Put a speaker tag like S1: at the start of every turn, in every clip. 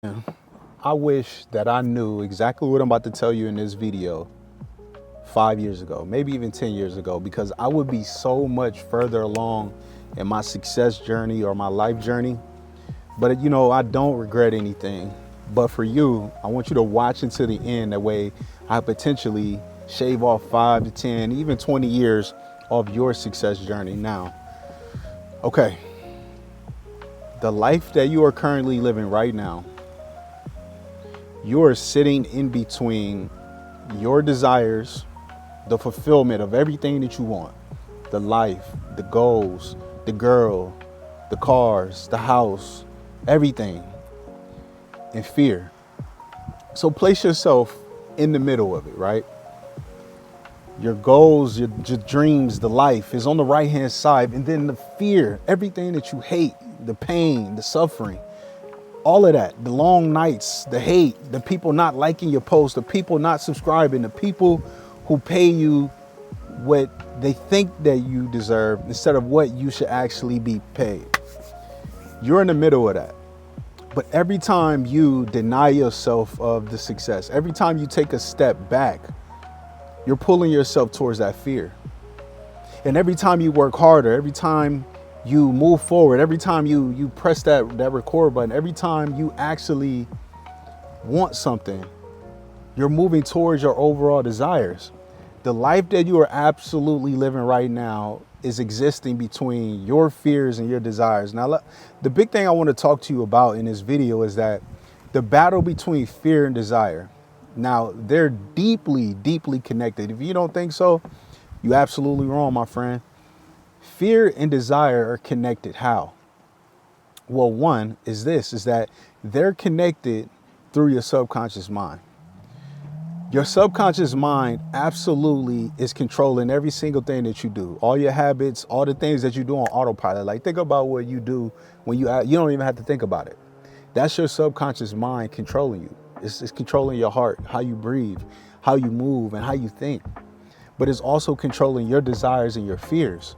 S1: I wish that I knew exactly what I'm about to tell you in this video 5 years ago, maybe even 10 years ago, because I would be so much further along in my success journey or my life journey. But I don't regret anything. But for you, I want you to watch until the end. That way I potentially shave off 5 to 10, even 20 years of your success journey. Now, okay, the life that you are currently living right now, you are sitting in between your desires, the fulfillment of everything that you want, the life, the goals, the girl, the cars, the house, everything, and fear. So place yourself in the middle of it, right? Your goals, your dreams, the life is on the right hand side, and then the fear, everything that you hate, the pain, the suffering, all of that, the long nights, the hate, the people not liking your post, the people not subscribing, the people who pay you what they think that you deserve instead of what you should actually be paid. You're in the middle of that. But every time you deny yourself of the success, every time you take a step back, you're pulling yourself towards that fear. And every time you work harder, every time you move forward, every time you press that record button, every time you actually want something, you're moving towards your overall desires. The life that you are absolutely living right now is existing between your fears and your desires. Now, the big thing I want to talk to you about in this video is that the battle between fear and desire. Now, they're deeply, deeply connected. If you don't think so, you're absolutely wrong, my friend. Fear and desire are connected. How? Well, one is that they're connected through your subconscious mind. Your subconscious mind absolutely is controlling every single thing that you do, all your habits, all the things that you do on autopilot. Like, think about what you do when you don't even have to think about it. That's your subconscious mind controlling you. It's controlling your heart, how you breathe, how you move, and how you think. But it's also controlling your desires and your fears.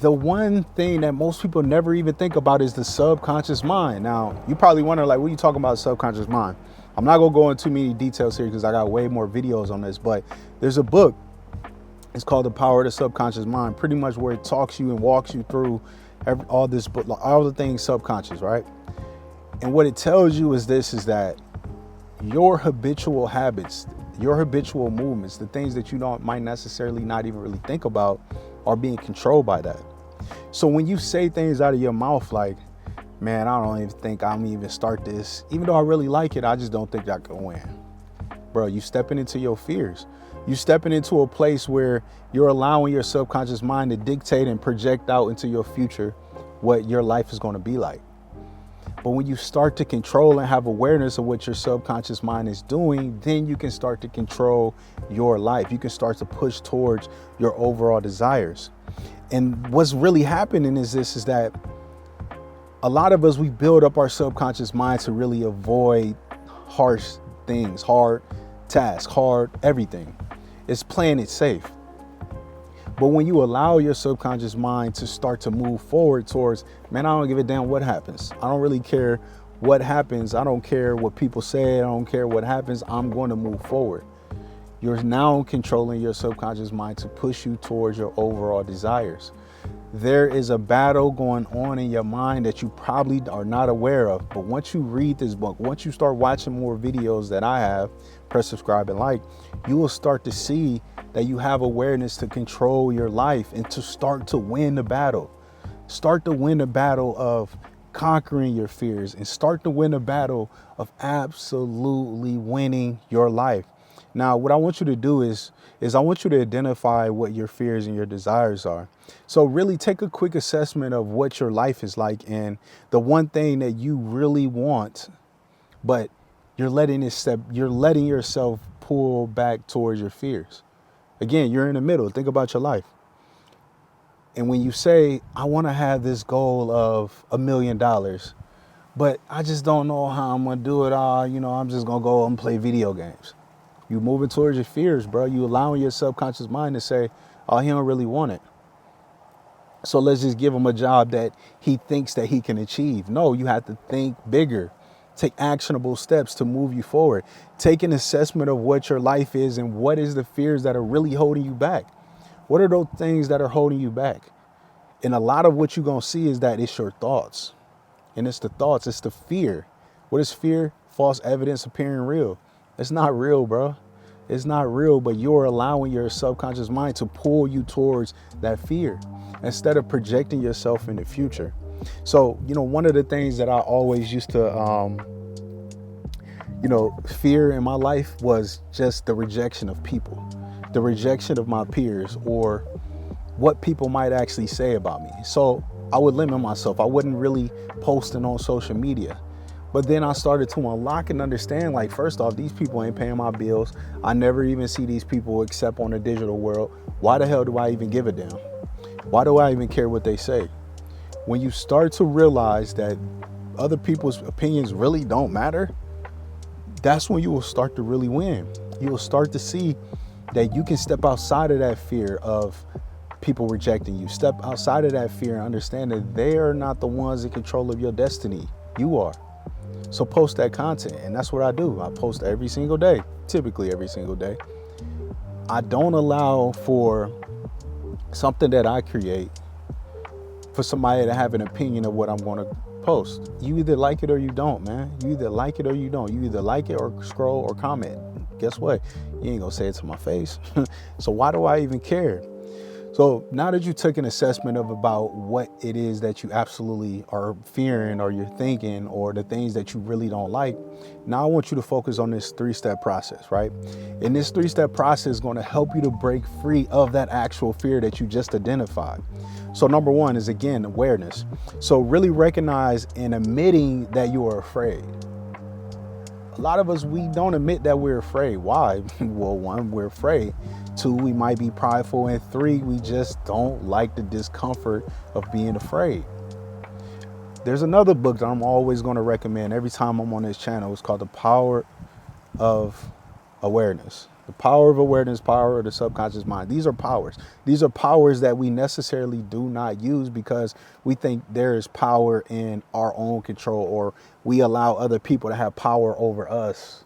S1: The one thing that most people never even think about is the subconscious mind. Now, you probably wonder, like, what are you talking about, subconscious mind? I'm not going to go into too many details here because I got way more videos on this, but there's a book. It's called The Power of the Subconscious Mind, pretty much where it talks you and walks you through all this, all the things subconscious, right? And what it tells you is that your habitual habits, your habitual movements, the things that you might necessarily not even really think about are being controlled by that. So when you say things out of your mouth like, man, I don't even think I'm even start this, even though I really like it, I just don't think I can win. Bro, you stepping into your fears. You stepping into a place where you're allowing your subconscious mind to dictate and project out into your future what your life is going to be like. But when you start to control and have awareness of what your subconscious mind is doing, then you can start to control your life. You can start to push towards your overall desires. And what's really happening is that a lot of us, we build up our subconscious mind to really avoid harsh things, hard tasks, hard everything. It's playing it safe. But when you allow your subconscious mind to start to move forward towards, man, I don't give a damn what happens. I don't really care what happens. I don't care what people say. I don't care what happens. I'm going to move forward. You're now controlling your subconscious mind to push you towards your overall desires. There is a battle going on in your mind that you probably are not aware of. But once you read this book, once you start watching more videos that I have, press subscribe and like, you will start to see that you have awareness to control your life and to start to win the battle. Start to win the battle of conquering your fears and start to win the battle of absolutely winning your life. Now, what I want you to do is I want you to identify what your fears and your desires are. So really take a quick assessment of what your life is like and the one thing that you really want, but you're letting yourself pull back towards your fears. Again, you're in the middle. Think about your life. And when you say, I want to have this goal of $1 million, but I just don't know how I'm going to do it. I'm just going to go and play video games. You moving towards your fears, bro. You allowing your subconscious mind to say, oh, he don't really want it. So let's just give him a job that he thinks that he can achieve. No, you have to think bigger. Take actionable steps to move you forward. Take an assessment of what your life is and what is the fears that are really holding you back. What are those things that are holding you back? And a lot of what you're going to see is that it's your thoughts. And it's the thoughts, it's the fear. What is fear? False evidence appearing real. It's not real, bro. It's not real, but you're allowing your subconscious mind to pull you towards that fear instead of projecting yourself in the future. So, one of the things that I always used to, fear in my life was just the rejection of people, the rejection of my peers, or what people might actually say about me. So I would limit myself. I wasn't really posting on social media. But then I started to unlock and understand, like, first off, these people ain't paying my bills. I never even see these people except on the digital world. Why the hell do I even give a damn? Why do I even care what they say? When you start to realize that other people's opinions really don't matter, that's when you will start to really win. You will start to see that you can step outside of that fear of people rejecting you. Step outside of that fear and understand that they are not the ones in control of your destiny. You are. So post that content, and that's what I do. I post every single day, typically every single day. I don't allow for something that I create for somebody to have an opinion of what I'm going to post. You either like it or you don't, man. You either like it or you don't. You either like it or scroll or comment. Guess what? You ain't gonna say it to my face. So why do I even care? So now that you took an assessment of about what it is that you absolutely are fearing or you're thinking or the things that you really don't like, now I want you to focus on this 3-step process, right? And this 3-step process is going to help you to break free of that actual fear that you just identified. So number 1 is, again, awareness. So really recognize and admitting that you are afraid. A lot of us, we don't admit that we're afraid. Why? Well, 1, we're afraid. 2, we might be prideful. And 3, we just don't like the discomfort of being afraid. There's another book that I'm always going to recommend every time I'm on this channel. It's called The Power of Awareness. The Power of Awareness, Power of the Subconscious Mind. These are powers. These are powers that we necessarily do not use because we think there is power in our own control, or we allow other people to have power over us.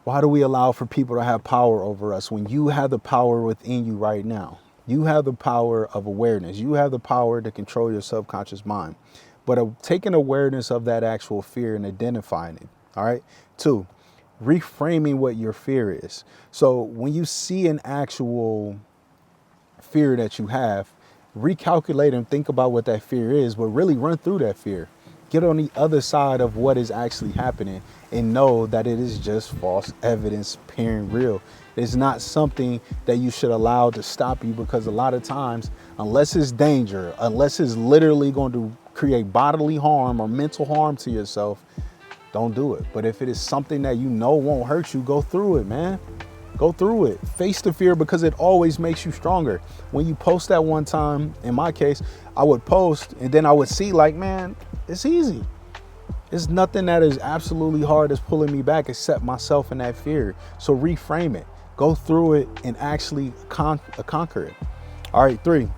S1: Why do we allow for people to have power over us when you have the power within you right now? You have the power of awareness. You have the power to control your subconscious mind. But taking awareness of that actual fear and identifying it. All right. 2, reframing what your fear is. So when you see an actual fear that you have, recalculate and think about what that fear is, but really run through that fear. Get on the other side of what is actually happening and know that it is just false evidence appearing real. It's not something that you should allow to stop you, because a lot of times, unless it's danger, unless it's literally going to create bodily harm or mental harm to yourself, don't do it. But if it is something that you know won't hurt you, go through it, man. Go through it. Face the fear, because it always makes you stronger. When you post that one time, in my case, I would post and then I would see, like, man, it's easy. It's nothing that is absolutely hard that's pulling me back except myself and that fear. So reframe it. Go through it and actually conquer it. All right, 3.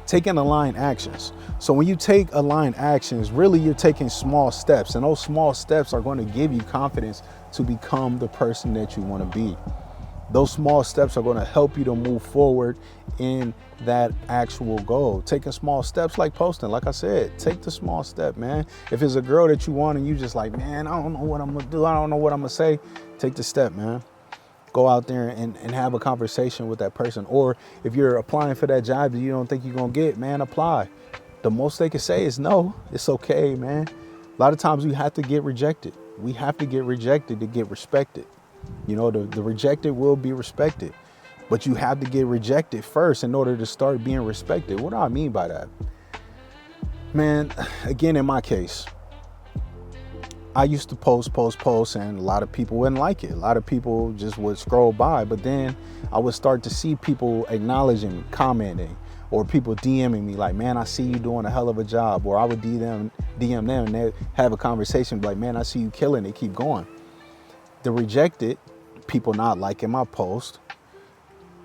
S1: Taking aligned actions. So when you take aligned actions, really you're taking small steps, and those small steps are going to give you confidence to become the person that you want to be. Those small steps are going to help you to move forward in that actual goal. Taking small steps like posting, like I said, take the small step, man. If it's a girl that you want and you just like, man, I don't know what I'm going to do. I don't know what I'm going to say. Take the step, man. Go out there and have a conversation with that person. Or if you're applying for that job that you don't think you're going to get, man, apply. The most they can say is no. It's okay, man. A lot of times we have to get rejected. We have to get rejected to get respected. You know, the rejected will be respected. But you have to get rejected first in order to start being respected. What do I mean by that? Man, again, in my case, I used to post, and a lot of people wouldn't like it. A lot of people just would scroll by. But then I would start to see people acknowledging, commenting, or people DMing me like, man, I see you doing a hell of a job. Or I would DM them and they have a conversation like, man, I see you killing it. Keep going. The rejected, people not liking my post,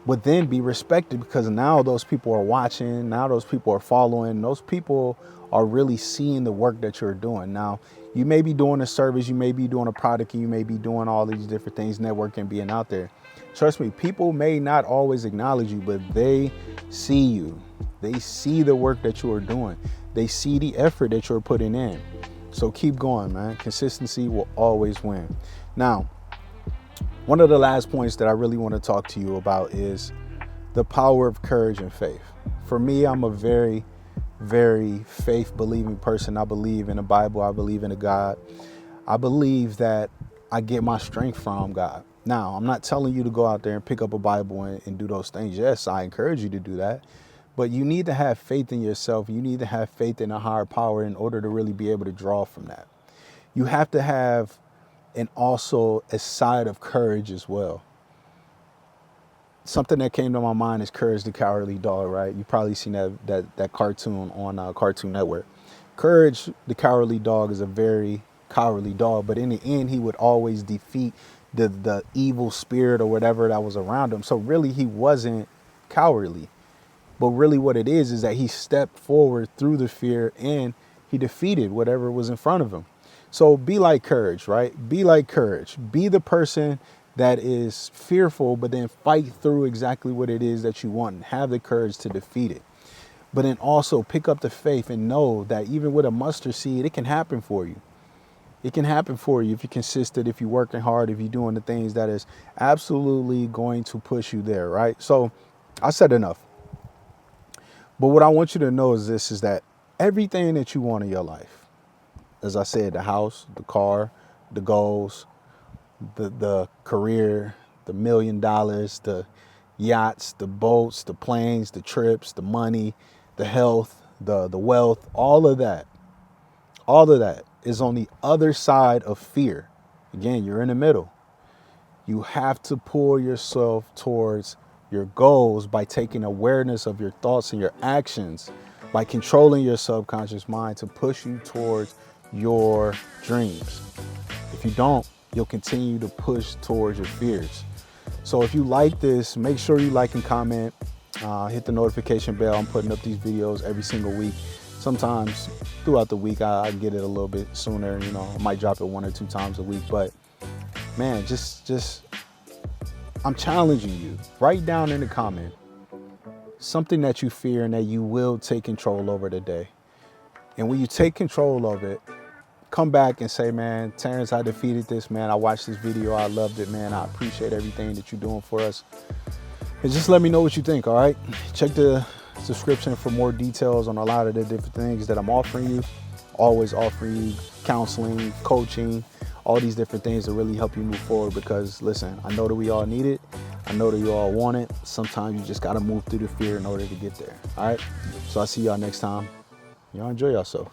S1: would then be respected, because now those people are watching. Now those people are following. Those people are really seeing the work that you're doing. Now, You may be doing a service, you may be doing a product, and you may be doing all these different things, networking, being out there. Trust me, people may not always acknowledge you, but they see you. They see the work that you are doing. They see the effort that you're putting in. So keep going, man. Consistency will always win. Now, one of the last points that I really want to talk to you about is the power of courage and faith. For me, I'm a very, very faith-believing person. I believe in the Bible. I believe in a God. I believe that I get my strength from God. Now, I'm not telling you to go out there and pick up a Bible and do those things. Yes, I encourage you to do that. But you need to have faith in yourself. You need to have faith in a higher power in order to really be able to draw from that. You have to have also a side of courage as well. Something that came to my mind is Courage the Cowardly Dog, right? You've probably seen that cartoon on Cartoon Network. Courage the Cowardly Dog is a very cowardly dog, but in the end, he would always defeat the evil spirit or whatever that was around him. So really, he wasn't cowardly. But really what it is that he stepped forward through the fear and he defeated whatever was in front of him. So be like Courage, right? Be like Courage. Be the person that is fearful, but then fight through exactly what it is that you want and have the courage to defeat it. But then also pick up the faith and know that even with a mustard seed, it can happen for you. It can happen for you if you're consistent, if you're working hard, if you're doing the things that is absolutely going to push you there, right? So I said enough. But what I want you to know is this, is that everything that you want in your life, as I said, the house, the car, the goals, the career, the $1 million, the yachts, the boats, the planes, the trips, the money, the health, the wealth, all of that is on the other side of fear. Again, you're in the middle. You have to pull yourself towards your goals by taking awareness of your thoughts and your actions, by controlling your subconscious mind to push you towards your dreams. If you don't, you'll continue to push towards your fears. So if you like this, make sure you like and comment, hit the notification bell. I'm putting up these videos every single week. Sometimes throughout the week, I get it a little bit sooner. You know, I might drop it 1 or 2 times a week, but man, just I'm challenging you. Write down in the comment something that you fear and that you will take control over today. And when you take control of it, come back and say, man, Terrence, I defeated this, man. I watched this video. I loved it, man. I appreciate everything that you're doing for us. And just let me know what you think, all right? Check the description for more details on a lot of the different things that I'm offering you. Always offering you counseling, coaching, all these different things to really help you move forward, because listen, I know that we all need it. I know that you all want it. Sometimes you just got to move through the fear in order to get there. All right. So I'll see y'all next time. Y'all enjoy yourself.